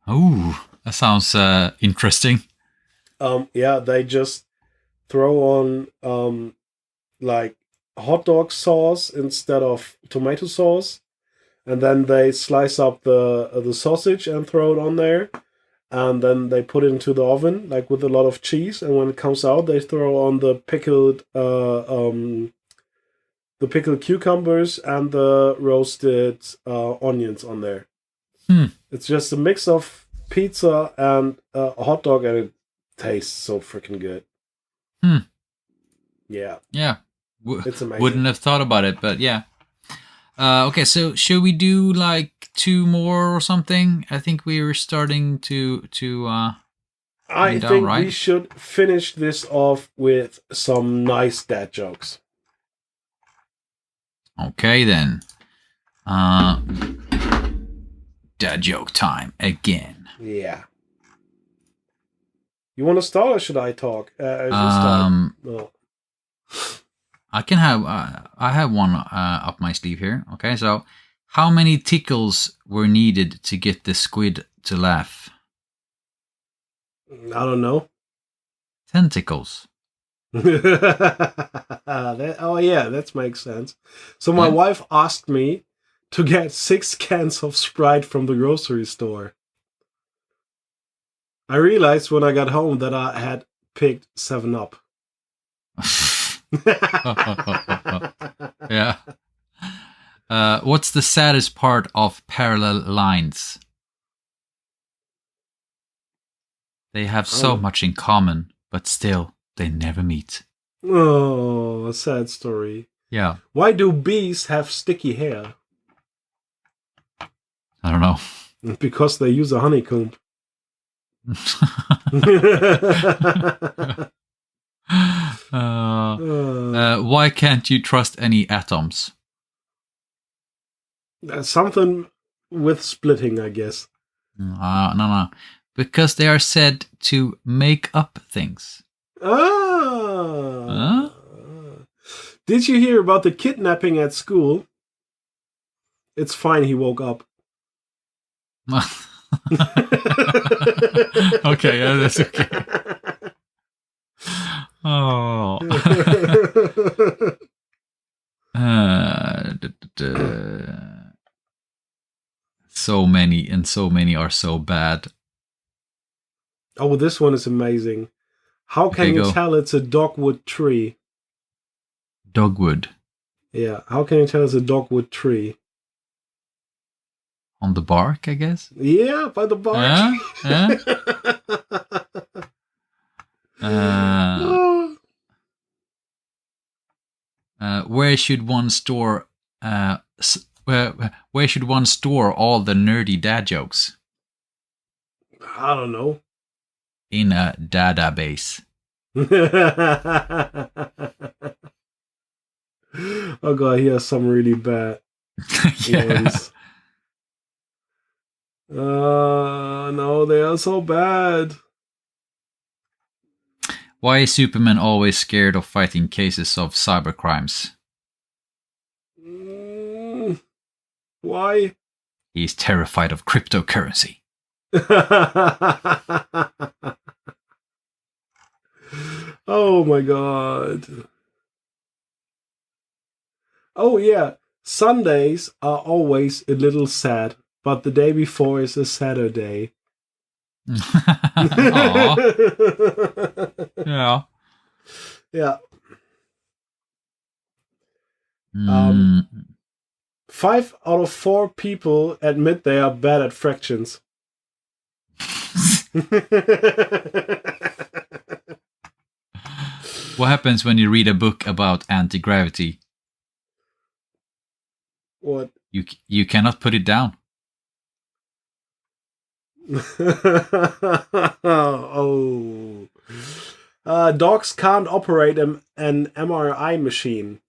B: Ooh, that sounds interesting.
A: Yeah, they just throw on like hot dog sauce instead of tomato sauce, and then they slice up the sausage and throw it on there, and then they put it into the oven like with a lot of cheese, and when it comes out, they throw on the pickled cucumbers and the roasted onions on there. It's just a mix of pizza and a hot dog, and it tastes so freaking good. Yeah.
B: Yeah.
A: It's amazing.
B: Wouldn't have thought about it, but yeah. Okay, so should we do like 2 more or something? I think we were starting to
A: I think
B: right?
A: we should finish this off with some nice dad jokes.
B: Okay then. Dad joke time again.
A: Yeah. You want to start or should I talk? No.
B: I can have I have one up my sleeve here. Okay, so how many tickles were needed to get the squid to laugh?
A: I don't know.
B: Tentacles.
A: Oh yeah, that makes sense. So my wife asked me to get 6 cans of Sprite from the grocery store. I realized when I got home that I had picked 7-Up.
B: Yeah. What's the saddest part of parallel lines? They have so much in common, but still, they never meet.
A: Oh, a sad story.
B: Yeah.
A: Why do bees have sticky hair?
B: I don't know.
A: Because they use a honeycomb.
B: Why can't you trust any atoms?
A: Something with splitting, I guess.
B: No. Because they are said to make up things.
A: Huh? Did you hear about the kidnapping at school? It's fine, he woke up.
B: Okay, yeah, that's okay. Oh. So many are so bad.
A: Oh, this one is amazing. How can you tell it's a dogwood tree?
B: Dogwood.
A: Yeah, how can you tell it's a dogwood tree?
B: On the bark, I guess?
A: Yeah, by the bark.
B: Where should one store where should one store all the nerdy dad jokes?
A: I don't know.
B: In a database.
A: Oh god, he has some really bad
B: Yeah.
A: ones. No, they are so bad.
B: Why is Superman always scared of fighting cases of cybercrimes?
A: Why?
B: He's terrified of cryptocurrency.
A: Oh my god. Oh yeah, Sundays are always a little sad, but the day before is a Saturday.
B: Aw. Yeah.
A: Yeah. Um,
B: Mm.
A: 5 out of 4 people admit they are bad at fractions.
B: What happens when you read a book about anti-gravity?
A: What?
B: You cannot put it down.
A: Oh. Dogs can't operate an MRI machine,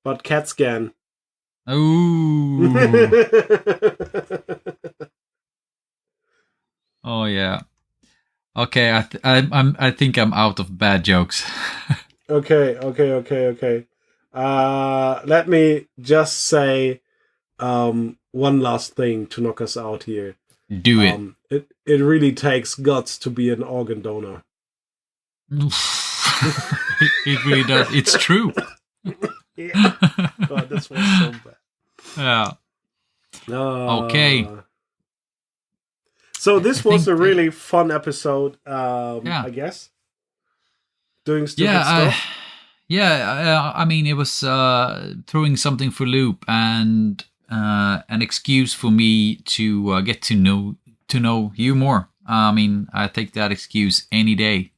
A: but cats can.
B: Ooh. Oh yeah. Okay, I think I'm out of bad jokes.
A: Okay. Let me just say one last thing to knock us out here.
B: Do it.
A: It really takes guts to be an organ donor.
B: It really does. It's true.
A: Yeah. Oh, this was so bad.
B: Yeah. Okay.
A: So this was a really fun episode.
B: Yeah.
A: I guess. Doing stupid stuff.
B: I mean, it was throwing something for loop and an excuse for me to get to know you more. I mean, I take that excuse any day.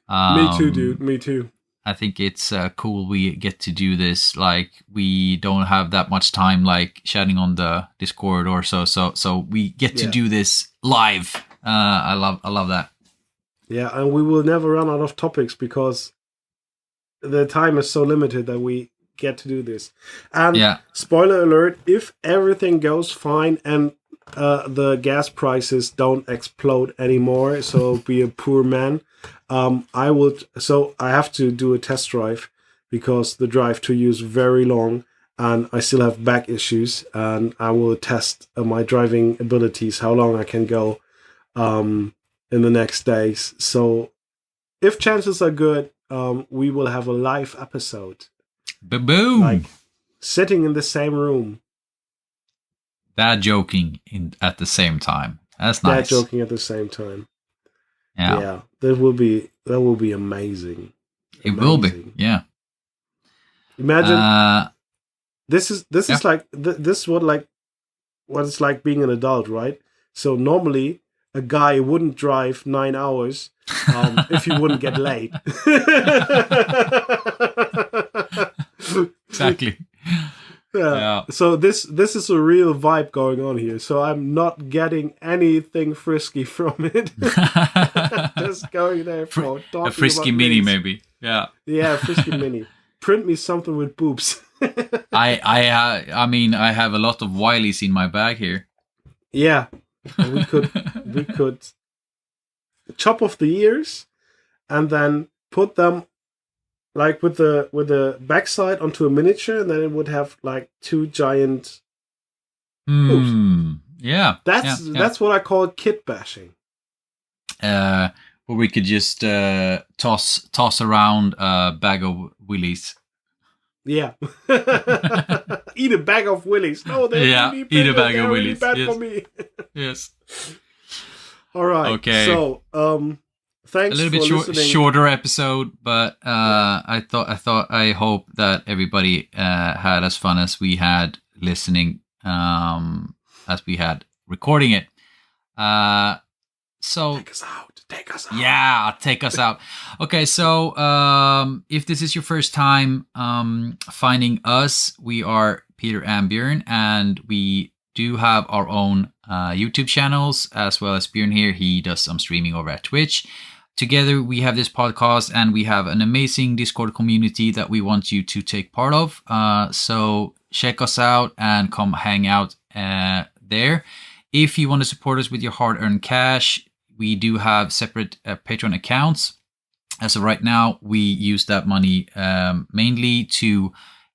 A: Me too, dude. Me too.
B: I think it's cool we get to do this. Like, we don't have that much time, like chatting on the Discord or so we get to do this live. I love that.
A: Yeah, and we will never run out of topics because the time is so limited that we get to do this. And spoiler alert, if everything goes fine and the gas prices don't explode anymore, so be a poor man, I have to do a test drive because the drive to you is very long and I still have back issues, and I will test my driving abilities, how long I can go in the next days. So if chances are good, we will have a live episode.
B: Boom!
A: Like sitting in the same room.
B: Dad joking at the same time. That's nice.
A: Dad joking at the same time.
B: Yeah.
A: That will be amazing.
B: It will be. Yeah.
A: Imagine this is like this is what it's like being an adult, right? So normally a guy wouldn't drive 9 hours if he wouldn't get late.
B: Exactly.
A: Yeah. So this is a real vibe going on here. So I'm not getting anything frisky from it. Just going there for talking
B: a frisky
A: about
B: mini,
A: things.
B: maybe. Yeah.
A: Yeah, frisky mini. Print me something with boobs.
B: I mean, I have a lot of Wileys in my bag here.
A: Yeah, and we could chop off the ears and then put them like with the backside onto a miniature, and then it would have like 2 giant boobs.
B: Yeah,
A: that's what I call kit bashing.
B: Or we could just toss around a bag of willies.
A: Yeah. Eat a bag of willies. No, they're really bad.
B: Eat a bag of
A: really
B: willies.
A: bad
B: yes.
A: for me.
B: Yes.
A: All right.
B: Okay.
A: So, thanks.
B: A little bit shorter episode, but I hope that everybody had as fun as we had listening, as we had recording it. So
A: take us out.
B: Yeah, take us out. Okay, so if this is your first time finding us, we are Peter and Björn, and we do have our own YouTube channels, as well as Björn here. He does some streaming over at Twitch. together we have this podcast, and we have an amazing Discord community that we want you to take part of. So check us out and come hang out there. If you want to support us with your hard-earned cash, we do have separate Patreon accounts. As of right now, we use that money mainly to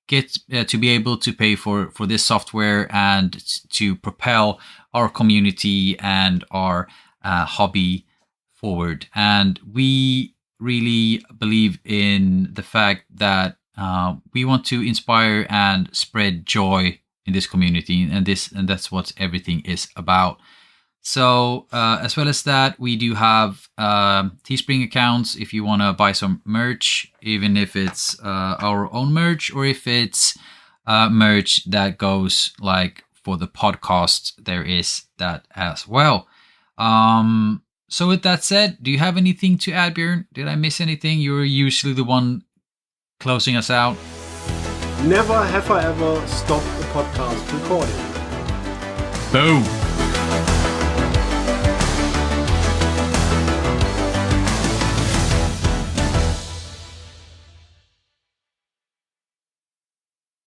B: get to be able to pay for this software and to propel our community and our hobby forward. And we really believe in the fact that we want to inspire and spread joy in this community, and that's what everything is about. So as well as that, we do have Teespring accounts if you want to buy some merch, even if it's our own merch or if it's merch that goes like for the podcast, there is that as well. So with that said, do you have anything to add, Björn? Did I miss anything? You're usually the one closing us out.
A: Never have I ever stopped the podcast recording.
B: Boom.